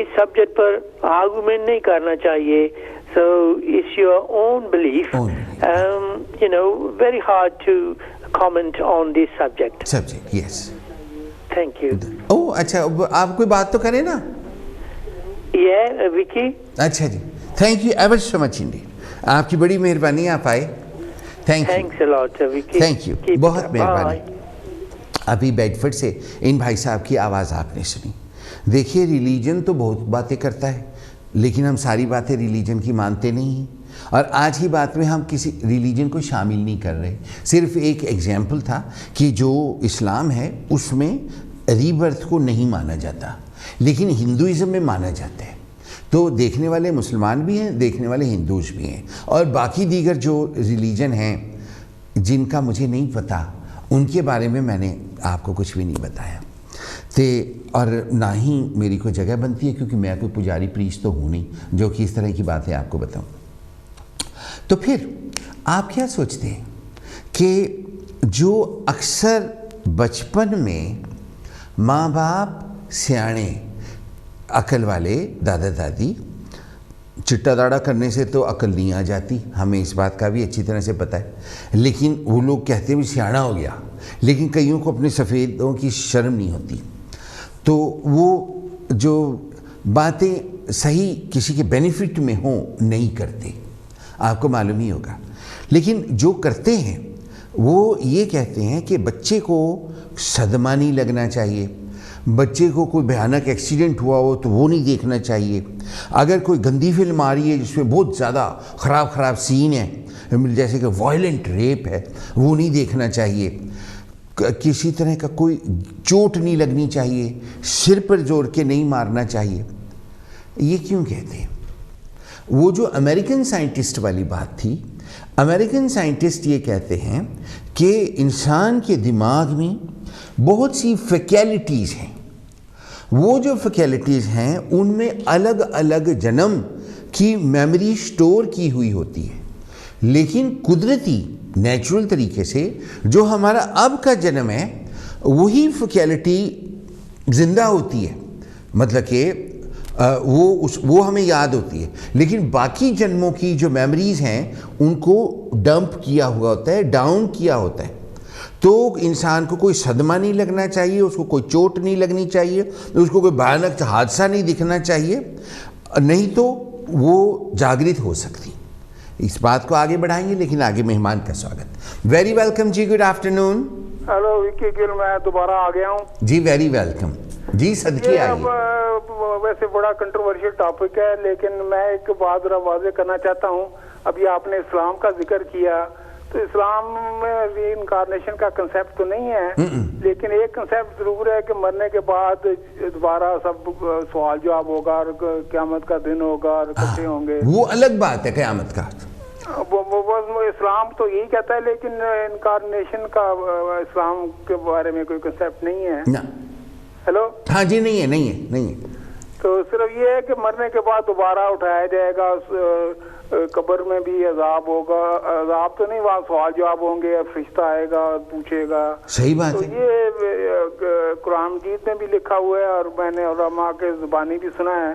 इस सब्जेक्ट पर आर्गुमेंट नहीं करना चाहिए। So it's your own belief. You know, very hard to comment on this subject. Subject, yes. Thank you. Oh, अच्छा, आप कोई बात तो करें ना? Yeah, Vicky. अच्छा जी, thank you ever so much indeed. आपकी बड़ी मेहरबानी, आप आए। Thank you. Thanks a lot, Vicky. Thank you. बहुत मेहरबानी। अभी बेडफोर्ड से इन भाई साहब की आवाज़ आपने सुनी। देखिए, रिलीजन तो बहुत बातें करता है, लेकिन हम सारी बातें रिलीजन की मानते नहीं हैं, और आज की बात में हम किसी रिलीजन को शामिल नहीं कर रहे। सिर्फ एक एग्जाम्पल था कि जो इस्लाम है उसमें रीबर्थ को नहीं माना जाता, लेकिन हिंदुइज़्म में माना जाता है। तो देखने वाले मुसलमान भी हैं, देखने वाले हिंदूज भी हैं, और बाकी दीगर जो रिलीजन हैं जिनका मुझे नहीं पता, उनके बारे में मैंने आपको कुछ भी नहीं बताया और ना ही मेरी कोई जगह बनती है, क्योंकि मैं कोई पुजारी प्रीस्ट तो हूँ नहीं जो कि इस तरह की बातें आपको बताऊँ। तो फिर आप क्या सोचते हैं कि जो अक्सर बचपन में माँ बाप सियाणे अकल वाले दादा दादी, चिट्टा दाड़ा करने से तो अकल नहीं आ जाती, हमें इस बात का भी अच्छी तरह से पता है, लेकिन वो लोग कहते हैं भी सियाना हो गया, लेकिन कईयों को अपने सफ़ेदों की शर्म नहीं होती, तो वो जो बातें सही किसी के बेनिफिट में हों नहीं करते, आपको मालूम ही होगा। लेकिन जो करते हैं वो ये कहते हैं कि बच्चे को सदमा नहीं लगना चाहिए, बच्चे को कोई भयानक एक्सीडेंट हुआ हो तो वो नहीं देखना चाहिए, अगर कोई गंदी फिल्म आ रही है जिसमें बहुत ज़्यादा ख़राब सीन है, जैसे कि वायलेंट रेप है, वो नहीं देखना चाहिए, किसी तरह का कोई चोट नहीं लगनी चाहिए, सिर पर जोड़ के नहीं मारना चाहिए। ये क्यों कहते हैं? वो जो अमेरिकन साइंटिस्ट वाली बात थी, अमेरिकन साइंटिस्ट ये कहते हैं कि इंसान के दिमाग में बहुत सी फैकल्टीज़ हैं, वो जो फैकल्टीज़ हैं उनमें अलग अलग जन्म की मेमोरी स्टोर की हुई होती है, लेकिन कुदरती नेचुरल तरीके से जो हमारा अब का जन्म है वही फैकल्टी ज़िंदा होती है। मतलब कि वो हमें याद होती है, लेकिन बाकी जन्मों की जो मेमोरीज हैं उनको डंप किया हुआ होता है, डाउन किया होता है। तो इंसान को कोई सदमा नहीं लगना चाहिए, उसको कोई चोट नहीं लगनी चाहिए, उसको कोई भयानक हादसा नहीं दिखना चाहिए, नहीं तो वो जागृत हो सकती। इस बात को आगे बढ़ाएंगे, लेकिन आगे मेहमान का स्वागत। वेरी वेलकम जी, good afternoon. Hello Vicky Gill, मैं दोबारा आ गया हूँ जी। वेरी वेलकम जी, सदके आइए। वैसे बड़ा कंट्रोवर्शियल टॉपिक है, लेकिन मैं एक बात वाज़ेह करना चाहता हूँ। अभी आपने इस्लाम का जिक्र किया, तो इस्लाम में रीइंकार्नेशन का कंसेप्ट तो नहीं है, लेकिन एक कंसेप्ट जरूर है कि मरने के बाद दोबारा सब सवाल जवाब होगा और क़यामत का दिन होगा और इकट्ठे होंगे। वो अलग बात है क़यामत का। वो इस्लाम तो यही कहता है, लेकिन इनकारनेशन का इस्लाम के बारे में कोई कंसेप्ट नहीं है ना। हेलो, हाँ जी, नहीं है। तो सिर्फ ये है कि मरने के बाद दोबारा उठाया जाएगा, कब्र में भी अजाब होगा, अजाब तो नहीं, वहाँ सवाल जवाब होंगे, फरिश्ता आएगा और पूछेगा। सही बात तो है। ये कुरान मजीद में भी लिखा हुआ है और मैंने उलमा के ज़ुबानी भी सुना है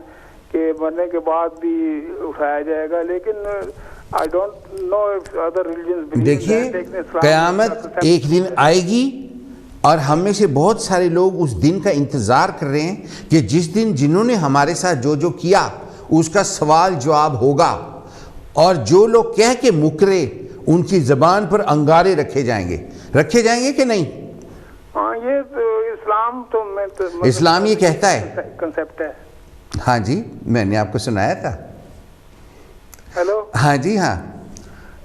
कि मरने के बाद भी उठाया जाएगा, लेकिन I don't know if other religions. देखिए, क़यामत एक दिन आएगी और हम में से बहुत सारे लोग उस दिन का इंतज़ार कर रहे हैं कि जिस दिन जिन्होंने हमारे साथ जो जो किया उसका सवाल जवाब होगा, और जो लोग कह के मुकरे उनकी ज़बान पर अंगारे रखे जाएंगे कि नहीं? हाँ, ये तो इस्लाम तो इस्लाम ये कहता है, कंसेप्ट है। हाँ जी, मैंने आपको सुनाया था। हेलो, हाँ जी, हाँ,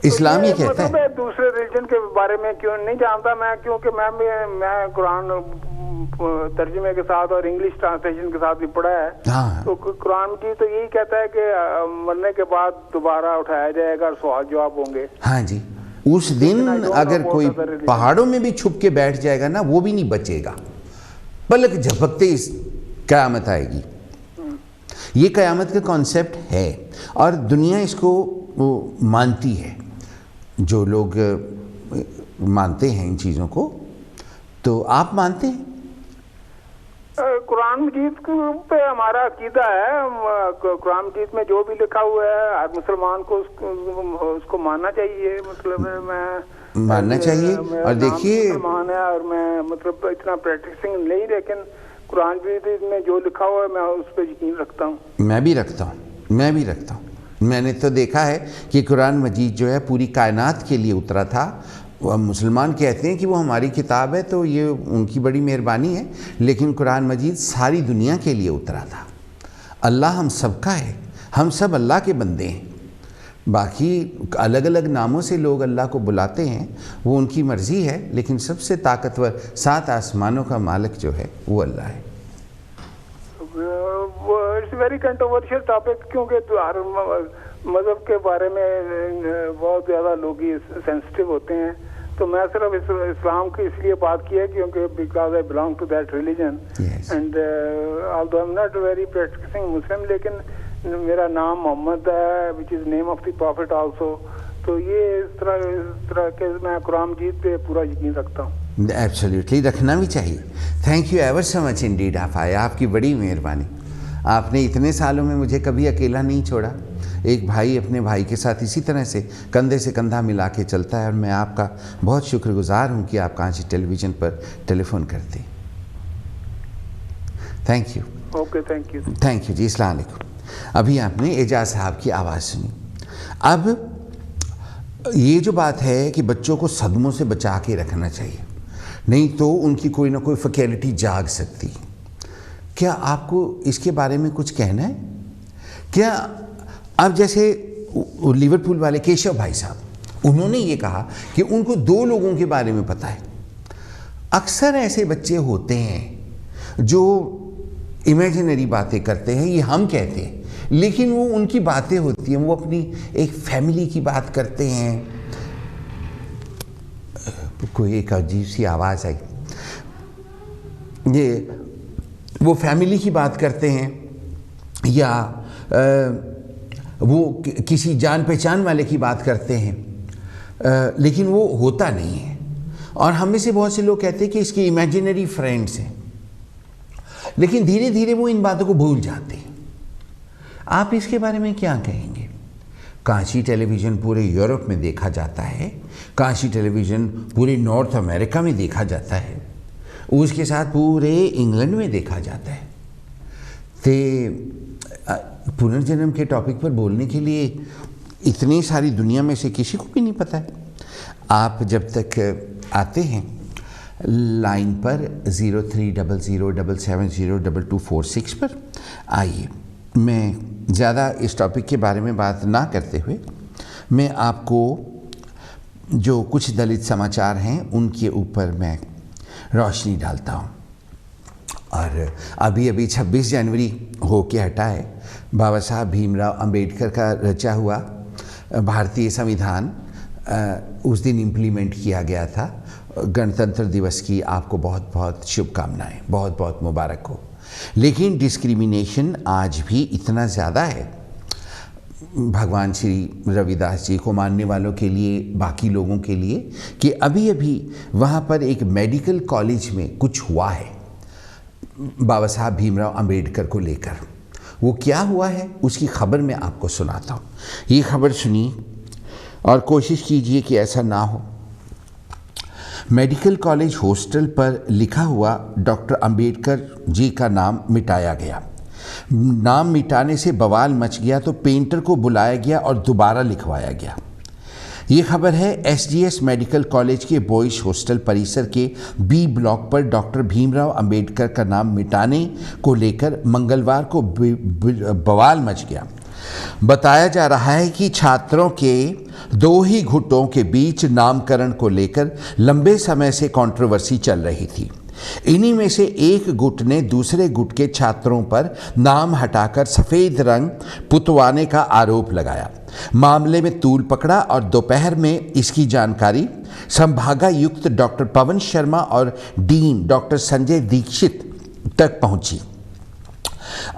इस्लाम ये कहता है। मैं दूसरे रिलीजन के बारे में क्यों नहीं जानता मैं, क्योंकि मैं कुरान तर्जुमे के साथ और इंग्लिश ट्रांसलेशन के साथ भी पढ़ा है। हाँ। तो कुरान की तो यही कहता है कि मरने के बाद दोबारा उठाया जाएगा और सवाल जवाब होंगे। हाँ जी, उस दिन अगर कोई पहाड़ों में भी छुप के बैठ जाएगा ना, वो भी नहीं बचेगा, पलक झपकते इस क़यामत आएगी। ये क़यामत का कॉन्सेप्ट है और दुनिया इसको मानती है। जो लोग मानते हैं इन चीज़ों को, तो आप मानते हैं? कुरान मजीद पे हमारा अकीदा है, कुरान मजीद में जो भी लिखा हुआ है हर मुसलमान को उसको मानना चाहिए। मतलब मैं मानना चाहिए। और देखिए, मुसलमान है और मैं मतलब इतना प्रैक्टिसिंग नहीं, लेकिन कुरान मजीद में जो लिखा हुआ है मैं उस पर यकीन रखता हूँ। मैं भी रखता हूँ। मैंने तो देखा है कि कुरान मजीद जो है पूरी कायनात के लिए उतरा था। मुसलमान कहते हैं कि वो हमारी किताब है, तो ये उनकी बड़ी मेहरबानी है, लेकिन कुरान मजीद सारी दुनिया के लिए उतरा था। अल्लाह हम सबका है, हम सब अल्लाह के बंदे हैं। बाकी अलग अलग नामों से लोग अल्लाह को बुलाते हैं, वो उनकी मर्ज़ी है, लेकिन सबसे ताकतवर 7 आसमानों का मालिक जो है वो अल्लाह है। इट्स वेरी कंट्रोवर्शियल टॉपिक, क्योंकि हर मज़हब के बारे में बहुत ज़्यादा लोग ही सेंसिटिव होते हैं। तो मैं सिर्फ इस्लाम की इसलिए बात की है क्योंकि because I belong to that religion and although I am not very practising Muslim, लेकिन मेरा नाम मोहम्मद है, which is name of the prophet also. तो ये इस तरह के मैं कुरान मजीद पे पूरा यकीन रखता हूँ। एब्सोल्युटली, रखना भी चाहिए। Thank you ever so much Indeed, आप आए, आपकी बड़ी मेहरबानी। आपने इतने सालों में मुझे कभी अकेला नहीं छोड़ा। एक भाई अपने भाई के साथ इसी तरह से कंधे से कंधा मिला के चलता है, और मैं आपका बहुत शुक्रगुजार हूँ कि आप कांची टेलीविज़न पर टेलीफोन करते। Thank you. Okay, thank you जी। अस्सलाम वालेकुम। अभी आपने एजाज साहब की आवाज़ सुनी। अब ये जो बात है कि बच्चों को सदमों से बचा के रखना चाहिए, नहीं तो उनकी कोई ना कोई फैकल्टी जाग सकती। क्या आपको इसके बारे में कुछ कहना है? क्या अब जैसे लिवरपूल वाले केशव भाई साहब, उन्होंने ये कहा कि उनको 2 लोगों के बारे में पता है। अक्सर ऐसे बच्चे होते हैं जो इमेजिनरी बातें करते हैं, ये हम कहते हैं, लेकिन वो उनकी बातें होती हैं, वो अपनी एक फैमिली की बात करते हैं। कोई एक अजीब सी आवाज़ आई, ये वो फैमिली की बात करते हैं या वो किसी जान पहचान वाले की बात करते हैं, लेकिन वो होता नहीं है। और हम में से बहुत से लोग कहते हैं कि इसके इमेजिनरी फ्रेंड्स हैं, लेकिन धीरे धीरे वो इन बातों को भूल जाते हैं। आप इसके बारे में क्या कहेंगे? काशी टेलीविज़न पूरे यूरोप में देखा जाता है, काशी टेलीविज़न पूरे नॉर्थ अमेरिका में देखा जाता है, उसके साथ पूरे इंग्लैंड में देखा जाता है। तो पुनर्जन्म के टॉपिक पर बोलने के लिए इतनी सारी दुनिया में से किसी को भी नहीं पता है। आप जब तक आते हैं लाइन पर 0300770246 पर आइए। मैं ज़्यादा इस टॉपिक के बारे में बात ना करते हुए मैं आपको जो कुछ दलित समाचार हैं उनके ऊपर मैं रोशनी डालता हूँ। और अभी 26 जनवरी होके हटा है। बाबा साहब भीमराव अंबेडकर का रचा हुआ भारतीय संविधान उस दिन इम्प्लीमेंट किया गया था। गणतंत्र दिवस की आपको बहुत बहुत शुभकामनाएं, बहुत बहुत मुबारक हो। लेकिन डिस्क्रिमिनेशन आज भी इतना ज़्यादा है भगवान श्री रविदास जी को मानने वालों के लिए, बाकी लोगों के लिए, कि अभी अभी वहाँ पर एक मेडिकल कॉलेज में कुछ हुआ है बाबा साहब भीमराव अंबेडकर को लेकर। वो क्या हुआ है उसकी खबर मैं आपको सुनाता हूँ। ये खबर सुनिए और कोशिश कीजिए कि ऐसा ना हो। मेडिकल कॉलेज हॉस्टल पर लिखा हुआ डॉक्टर अंबेडकर जी का नाम मिटाया गया। नाम मिटाने से बवाल मच गया तो पेंटर को बुलाया गया और दोबारा लिखवाया गया। ये खबर है एसजीएस मेडिकल कॉलेज के बॉयज हॉस्टल परिसर के बी ब्लॉक पर डॉक्टर भीमराव अंबेडकर का नाम मिटाने को लेकर मंगलवार को बवाल मच गया। बताया जा रहा है कि छात्रों के दो ही गुटों के बीच नामकरण को लेकर लंबे समय से कंट्रोवर्सी चल रही थी। इन्हीं में से एक गुट ने दूसरे गुट के छात्रों पर नाम हटाकर सफ़ेद रंग पुतवाने का आरोप लगाया। मामले में तूल पकड़ा और दोपहर में इसकी जानकारी संभागायुक्त डॉक्टर पवन शर्मा और डीन डॉक्टर संजय दीक्षित तक पहुंची।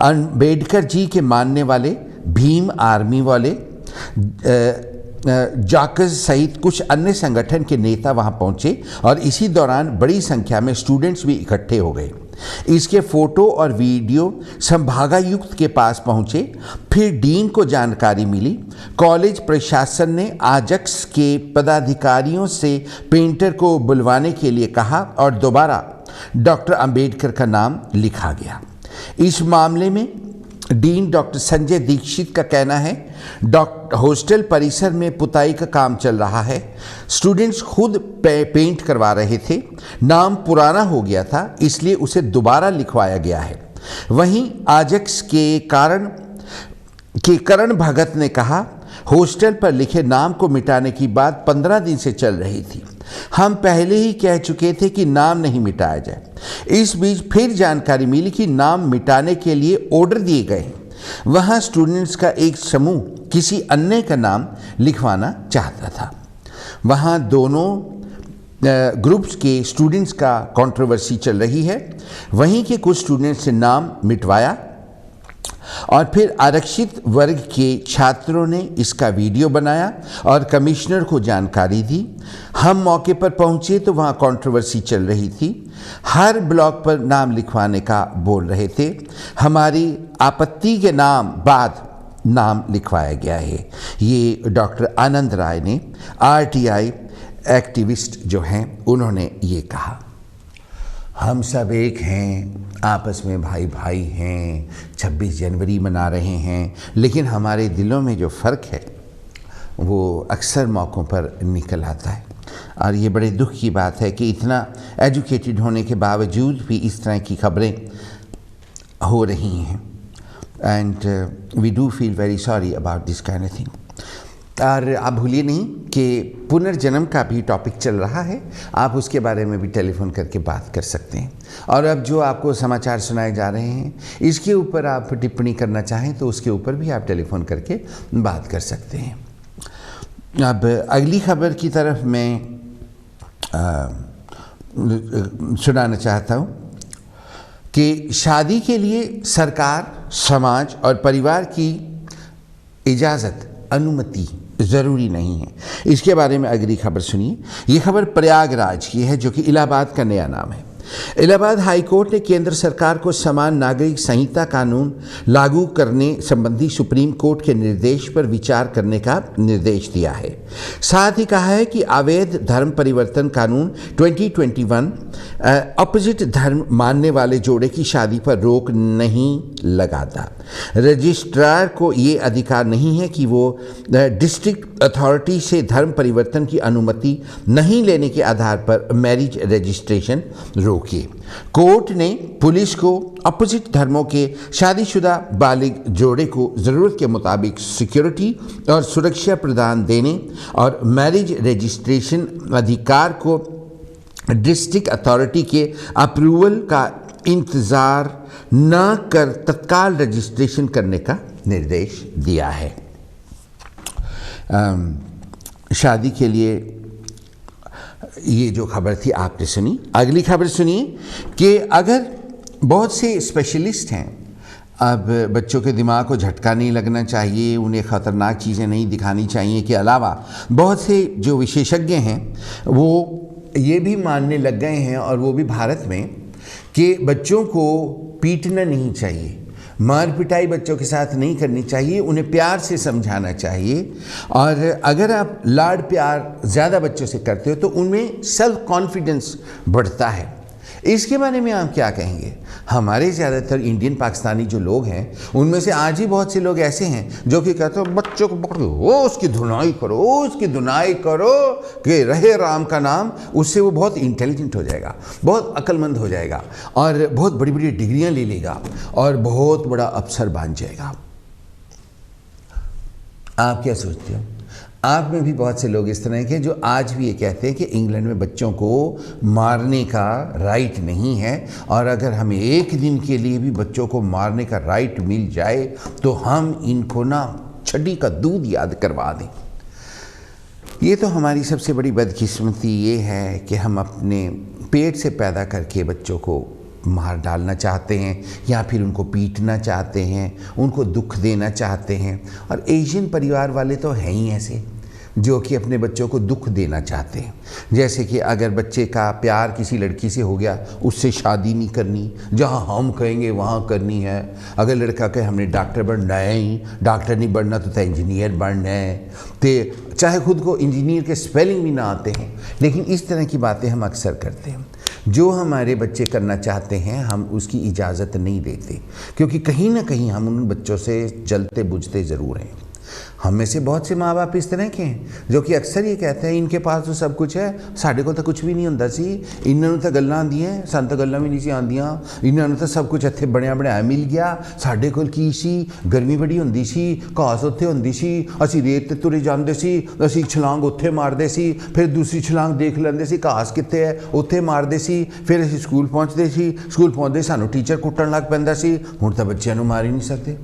अंबेडकर जी के मानने वाले भीम आर्मी वाले जाकज सहित कुछ अन्य संगठन के नेता वहां पहुंचे और इसी दौरान बड़ी संख्या में स्टूडेंट्स भी इकट्ठे हो गए। इसके फोटो और वीडियो संभागायुक्त के पास पहुंचे। फिर डीन को जानकारी मिली। कॉलेज प्रशासन ने आजक्स के पदाधिकारियों से पेंटर को बुलवाने के लिए कहा और दोबारा डॉक्टर अंबेडकर का नाम लिखा गया। इस मामले में डीन डॉक्टर संजय दीक्षित का कहना है हॉस्टल परिसर में पुताई का काम चल रहा है। स्टूडेंट्स खुद पेंट करवा रहे थे। नाम पुराना हो गया था इसलिए उसे दोबारा लिखवाया गया है। वहीं आजक्स के करण भगत ने कहा हॉस्टल पर लिखे नाम को मिटाने की बात 15 दिन से चल रही थी। हम पहले ही कह चुके थे कि नाम नहीं मिटाया जाए। इस बीच फिर जानकारी मिली कि नाम मिटाने के लिए ऑर्डर दिए गए। वहां स्टूडेंट्स का एक समूह किसी अन्य का नाम लिखवाना चाहता था। वहां दोनों ग्रुप्स के स्टूडेंट्स का कंट्रोवर्सी चल रही है। वहीं के कुछ स्टूडेंट्स ने नाम मिटवाया और फिर आरक्षित वर्ग के छात्रों ने इसका वीडियो बनाया और कमिश्नर को जानकारी दी। हम मौके पर पहुंचे तो वहां कंट्रोवर्सी चल रही थी। हर ब्लॉक पर नाम लिखवाने का बोल रहे थे। हमारी आपत्ति के बाद नाम लिखवाया गया है। ये डॉक्टर आनंद राय ने आरटीआई एक्टिविस्ट जो हैं उन्होंने ये कहा। हम सब एक हैं, आपस में भाई भाई हैं, 26 जनवरी मना रहे हैं, लेकिन हमारे दिलों में जो फ़र्क है वो अक्सर मौक़ों पर निकल आता है। और ये बड़े दुख की बात है कि इतना एजुकेटेड होने के बावजूद भी इस तरह की खबरें हो रही हैं। And we do feel very sorry about this kind of thing. और आप भूलिए नहीं कि पुनर्जन्म का भी टॉपिक चल रहा है। आप उसके बारे में भी टेलीफोन करके बात कर सकते हैं। और अब जो आपको समाचार सुनाए जा रहे हैं इसके ऊपर आप टिप्पणी करना चाहें तो उसके ऊपर भी आप टेलीफोन करके बात कर सकते हैं। अब अगली खबर की तरफ मैं सुनाना चाहता हूँ कि शादी के लिए सरकार, समाज और परिवार की इजाज़त, अनुमति ज़रूरी नहीं है। इसके बारे में अगली खबर सुनिए। ये खबर प्रयागराज की है जो कि इलाहाबाद का नया नाम है। इलाहाबाद हाई कोर्ट ने केंद्र सरकार को समान नागरिक संहिता कानून लागू करने संबंधी सुप्रीम कोर्ट के निर्देश पर विचार करने का निर्देश दिया है। साथ ही कहा है कि अवैध धर्म परिवर्तन कानून 2021 अपोजिट धर्म मानने वाले जोड़े की शादी पर रोक नहीं लगाता। रजिस्ट्रार को ये अधिकार नहीं है कि वो डिस्ट्रिक्ट अथॉरिटी से धर्म परिवर्तन की अनुमति नहीं लेने के आधार पर मैरिज रजिस्ट्रेशन रोके। कोर्ट ने पुलिस को अपोजिट धर्मों के शादीशुदा बालिग जोड़े को ज़रूरत के मुताबिक सिक्योरिटी और सुरक्षा प्रदान देने और मैरिज रजिस्ट्रेशन अधिकार को डिस्ट्रिक्ट अथॉरिटी के अप्रूवल का इंतज़ार न कर तत्काल रजिस्ट्रेशन करने का निर्देश दिया है। शादी के लिए ये जो खबर थी आपने सुनी। अगली खबर सुनिए कि अगर बहुत से स्पेशलिस्ट हैं, अब बच्चों के दिमाग को झटका नहीं लगना चाहिए, उन्हें ख़तरनाक चीज़ें नहीं दिखानी चाहिए, के अलावा बहुत से जो विशेषज्ञ हैं वो ये भी मानने लग गए हैं, और वो भी भारत में, कि बच्चों को पीटना नहीं चाहिए, मार पिटाई बच्चों के साथ नहीं करनी चाहिए, उन्हें प्यार से समझाना चाहिए। और अगर आप लाड प्यार ज़्यादा बच्चों से करते हो तो उनमें सेल्फ कॉन्फिडेंस बढ़ता है। इसके बारे में आप क्या कहेंगे? हमारे ज़्यादातर इंडियन पाकिस्तानी जो लोग हैं उनमें से आज भी बहुत से लोग ऐसे हैं जो कि कहते हो बच्चों को पकड़ो, वो उसकी धुनाई करो, उसकी धुनाई करो कि रहे राम का नाम। उससे वो बहुत इंटेलिजेंट हो जाएगा, बहुत अक्लमंद हो जाएगा और बहुत बड़ी बड़ी डिग्रियां ले लेगा और बहुत बड़ा अफसर बन जाएगा। आप क्या सोचते हो? आप में भी बहुत से लोग इस तरह के जो आज भी ये कहते हैं कि इंग्लैंड में बच्चों को मारने का राइट नहीं है, और अगर हमें एक दिन के लिए भी बच्चों को मारने का राइट मिल जाए तो हम इनको ना छड़ी का दूध याद करवा दें। ये तो हमारी सबसे बड़ी बदकिस्मती ये है कि हम अपने पेट से पैदा करके बच्चों को मार डालना चाहते हैं या फिर उनको पीटना चाहते हैं, उनको दुख देना चाहते हैं। और एशियन परिवार वाले तो हैं ही ऐसे जो कि अपने बच्चों को दुख देना चाहते हैं। जैसे कि अगर बच्चे का प्यार किसी लड़की से हो गया, उससे शादी नहीं करनी, जहाँ हम कहेंगे वहाँ करनी है। अगर लड़का कहे हमने डॉक्टर बनना है, डॉक्टर नहीं बनना तो इंजीनियर बनना है, तो चाहे खुद को इंजीनियर के स्पेलिंग भी ना आते हैं, लेकिन इस तरह की बातें हम अक्सर करते हैं। जो हमारे बच्चे करना चाहते हैं हम उसकी इजाज़त नहीं देते, क्योंकि कहीं ना कहीं हम उन बच्चों से जलते बुझते ज़रूर हैं। हम में से बहुत से माँ बाप इस तरह के हैं जो कि अक्सर ये कहते हैं इनके पास तो सब कुछ है, साढ़े को तो कुछ भी नहीं होंदा सी, इन्होंने तो गल्लां आंदियां, सन तो गल्लां भी नहीं सी आंदियां, इन्होंने तो सब कुछ इत्थे बनया बनाया मिल गया, साढ़े कोल की सी, गर्मी बड़ी होंदी सी, घास उत्थे होंदी सी, असीं रेत ते तुरे जांदे सी, असीं छलांग उत्थे मारदे सी, फिर दूसरी छलांग देख लैंदे सी घास कित्थे है उत्थे मारदे सी, फिर असीं स्कूल पहुँचते सी, स्कूल पहुँचदे सानूं टीचर कुੱਟਣ लग पैंदा सी। हुण तां बच्चिआं नूं मार ही नहीं सकते,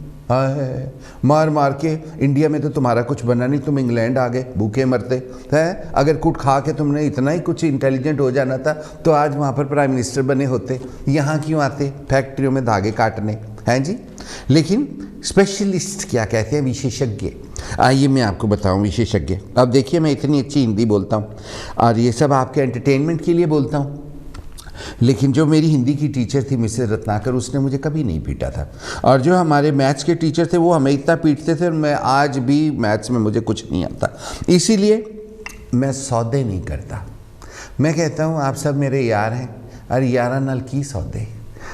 मार मार के इंडिया में तो तुम्हारा कुछ बना नहीं, तुम इंग्लैंड आ गए भूखे मरते हैं। अगर कुट खा के तुमने इतना ही कुछ इंटेलिजेंट हो जाना था तो आज वहाँ पर प्राइम मिनिस्टर बने होते। यहाँ क्यों आते फैक्ट्रियों में धागे काटने, हैं जी? लेकिन स्पेशलिस्ट क्या कहते हैं, विशेषज्ञ। आइए मैं आपको बताऊँ विशेषज्ञ। अब देखिए मैं इतनी अच्छी हिंदी बोलता हूँ और ये सब आपके एंटरटेनमेंट के लिए बोलता हूँ, लेकिन जो मेरी हिंदी की टीचर थी मिसेस रत्नाकर, उसने मुझे कभी नहीं पीटा था। और जो हमारे मैथ्स के टीचर थे वो हमें इतना पीटते थे और मैं आज भी मैथ्स में मुझे कुछ नहीं आता। इसीलिए मैं सौदे नहीं करता। मैं कहता हूँ आप सब मेरे यार हैं, अरे यारा नाल की सौदे,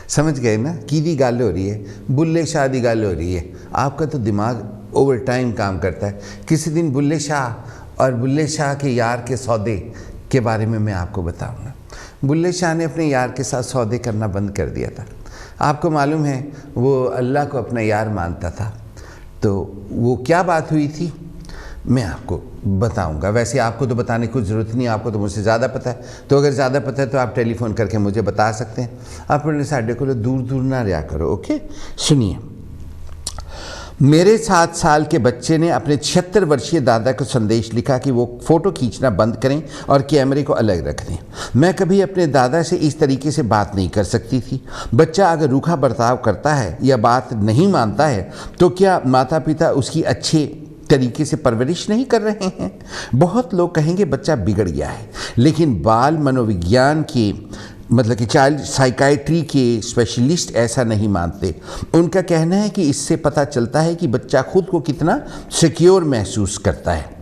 समझ गए ना? की दी गल हो रही है, बुल्ले शाह की गल हो रही है। आपका तो दिमाग ओवर टाइम काम करता है। किसी दिन बुल्ले शाह और बुल्ले शाह के यार के सौदे के बारे में मैं आपको बताऊँगा। बुल्ले शाह ने अपने यार के साथ सौदे करना बंद कर दिया था। आपको मालूम है वो अल्लाह को अपना यार मानता था। तो वो क्या बात हुई थी मैं आपको बताऊंगा। वैसे आपको तो बताने की ज़रूरत नहीं, आपको तो मुझसे ज़्यादा पता है। तो अगर ज़्यादा पता है तो आप टेलीफोन करके मुझे बता सकते हैं। अपने साढ़े को दूर दूर ना रहा करो, ओके? सुनिए, मेरे 7 साल के बच्चे ने अपने 76 वर्षीय दादा को संदेश लिखा कि वो फ़ोटो खींचना बंद करें और कैमरे को अलग रख दें। मैं कभी अपने दादा से इस तरीके से बात नहीं कर सकती थी। बच्चा अगर रूखा बर्ताव करता है या बात नहीं मानता है तो क्या माता पिता उसकी अच्छे तरीके से परवरिश नहीं कर रहे हैं? बहुत लोग कहेंगे बच्चा बिगड़ गया है, लेकिन बाल मनोविज्ञान के मतलब कि चाइल्ड साइकाइट्री के स्पेशलिस्ट ऐसा नहीं मानते। उनका कहना है कि इससे पता चलता है कि बच्चा खुद को कितना सिक्योर महसूस करता है।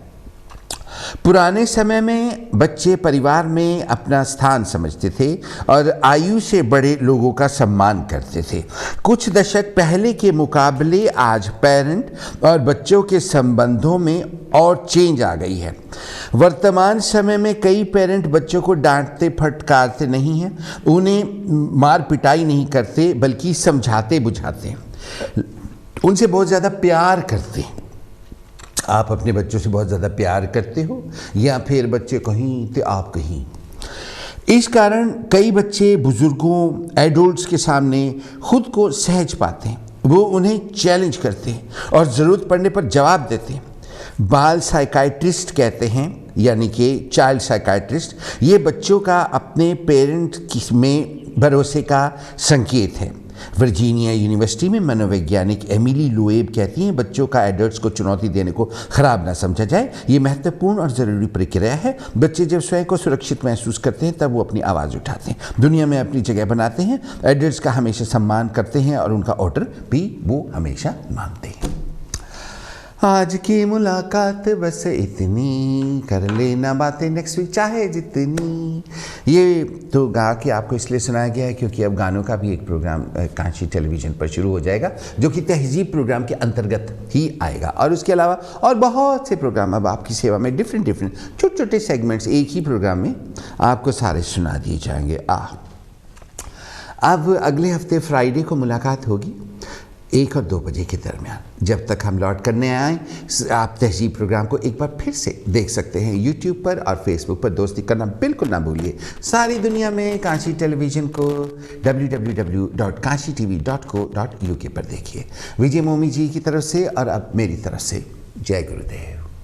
पुराने समय में बच्चे परिवार में अपना स्थान समझते थे और आयु से बड़े लोगों का सम्मान करते थे। कुछ दशक पहले के मुकाबले आज पेरेंट और बच्चों के संबंधों में और चेंज आ गई है। वर्तमान समय में कई पेरेंट बच्चों को डांटते फटकारते नहीं हैं, उन्हें मार पिटाई नहीं करते, बल्कि समझाते बुझाते हैं, उनसे बहुत ज़्यादा प्यार करते हैं। आप अपने बच्चों से बहुत ज़्यादा प्यार करते हो या फिर बच्चे कहीं तो आप कहीं। इस कारण कई बच्चे बुजुर्गों एडल्ट्स के सामने खुद को सहज पाते हैं, वो उन्हें चैलेंज करते हैं और ज़रूरत पड़ने पर जवाब देते हैं। बाल साइकाइट्रिस्ट कहते हैं, यानी कि चाइल्ड साइकाइट्रिस्ट, ये बच्चों का अपने पेरेंट में भरोसे का संकेत है। वर्जीनिया यूनिवर्सिटी में मनोवैज्ञानिक एमिली लोएब कहती हैं, बच्चों का एडल्ट्स को चुनौती देने को खराब ना समझा जाए, ये महत्वपूर्ण और ज़रूरी प्रक्रिया है। बच्चे जब स्वयं को सुरक्षित महसूस करते हैं तब वो अपनी आवाज़ उठाते हैं, दुनिया में अपनी जगह बनाते हैं, एडल्ट्स का हमेशा सम्मान करते हैं और उनका ऑर्डर भी वो हमेशा मानते हैं। आज की मुलाकात बस इतनी, कर लेना बातें नेक्स्ट वीक चाहे जितनी। ये तो गा के आपको इसलिए सुनाया गया है क्योंकि अब गानों का भी एक प्रोग्राम कांची टेलीविज़न पर शुरू हो जाएगा, जो कि तहजीब प्रोग्राम के अंतर्गत ही आएगा। और उसके अलावा और बहुत से प्रोग्राम अब आपकी सेवा में डिफरेंट छोटे छोटे सेगमेंट्स एक ही प्रोग्राम में आपको सारे सुना दिए जाएंगे। अब अगले हफ्ते फ्राइडे को मुलाकात होगी 1 और 2 बजे के दरमियान। जब तक हम लौट करने आएँ, आप तहजीब प्रोग्राम को एक बार फिर से देख सकते हैं यूट्यूब पर और फेसबुक पर। दोस्ती करना बिल्कुल ना भूलिए। सारी दुनिया में कांची टेलीविज़न को www.kanchitv.co.uk पर देखिए। विजय मोमी जी की तरफ से और अब मेरी तरफ से जय गुरुदेव।